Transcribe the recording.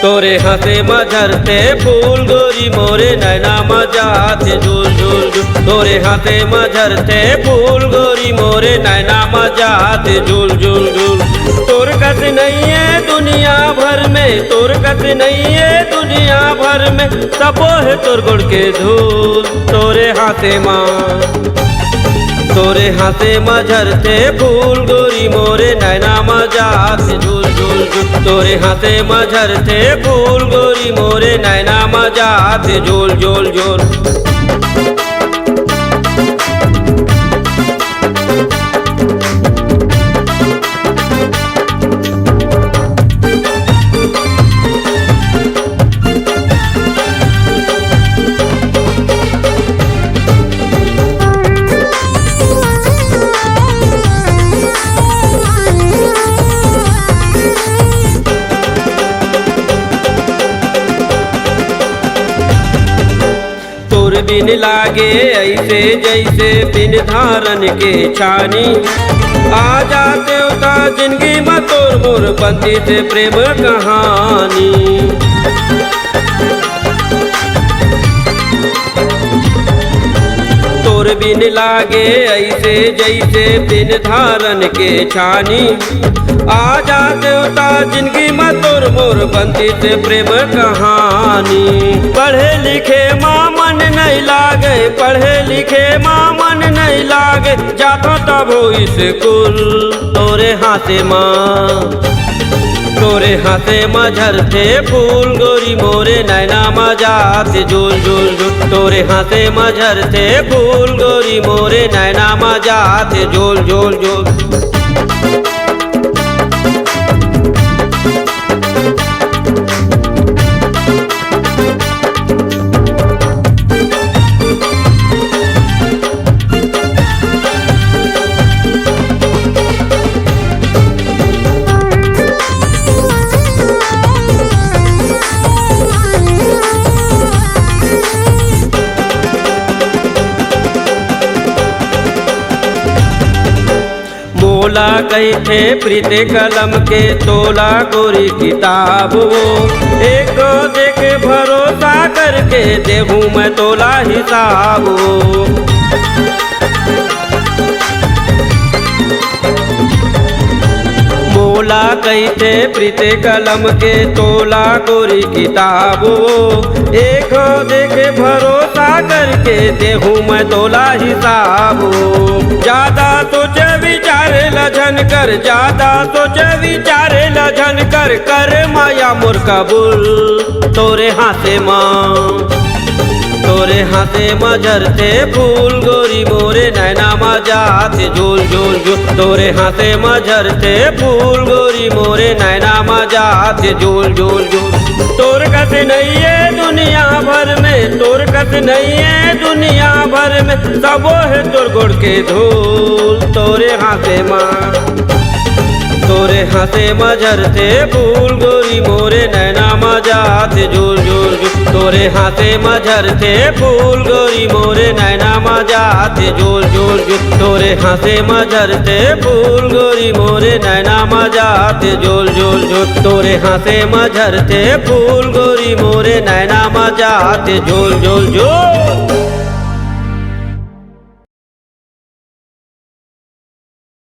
तोरे हंसे मझरते फूल गोरी मोरे नैना मजाते झूल झूल झूल। तोरे हंसे मझरते फूल गोरी मोरे नैना मजाते झूल झूल झूल। तोर कस नहीं है दुनिया भर में, तोर कस नहीं है दुनिया भर में, सबो है तोर गुड़ के धूल। तोरे हाथे माँ तोरे हाथे मझरते फूल गोरी मोरे नैना मजाते झूल झूल झूल। तोरे हाथे मझरते फूल गोरी मोरे नैना मजाते झूल झूल झूल। बिन लागे ऐसे जैसे बिन धारन के छानी, आ जाते उता जिंदगी में तोर मोर बंदी से प्रेम कहानी। तोर बिन लागे ऐसे जैसे बिन धारन के छानी, आ जाते उता जिंदगी में तोर मोर बंदी से प्रेम कहानी। पढ़े लिखे माँ मन नहीं लागे, पढ़े लिखे माँ मन नहीं लागे, जाता तब हो स्कूल। तोरे हाथे माँ तोरे हाथे मझरते फूल गोरी मोरे नैना मजाते झूल झूल झूल। तोरे हाथे मझरते फूल गोरी मोरे नैना मजाते झूल झूल झूल। मोला कही थे प्रीत कलम के तोला गोरी किताब वो, एक देख भरोसा करके देहूँ मैं तोला हिसाब वो। मोला कही थे प्रीत कलम के तोला गोरी किताब वो, एक देखे भरोसा करके देहूँ मैं तोला हिसाब वो। ज्यादा सोचे विचारे लजन कर, ज्यादा सोचे विचारे लजन कर, कर माया मोर कबूल। तोरे हाथे माँ तोरे हाथे मझरते फूल गोरी मोरे नैना मजाते झूल झूल झूल। तोरे हाथे मझरते फूल गोरी मोरे नैना मजाते झूल झूल झूल। तोर कस नहीं है दुनिया भर में, तोर कस नहीं है दुनिया भर में, सबो है तोर गुड़ के धूल। तोरे हाथे माँ तोरे हाथे मझरते फूल गोरी मोरे नैना मजाते झूल झूल झूल। तोरे हाथे मझरते फूल गोरी मोरे नैना मजाते झूल झूल झूल। तोरे हाथे मझरते फूल गोरी मोरे नैना मजाते झूल झूल झूल। तोरे हाथे मझरते फूल गोरी मोरे नैना मजाते झूल झूल झूल।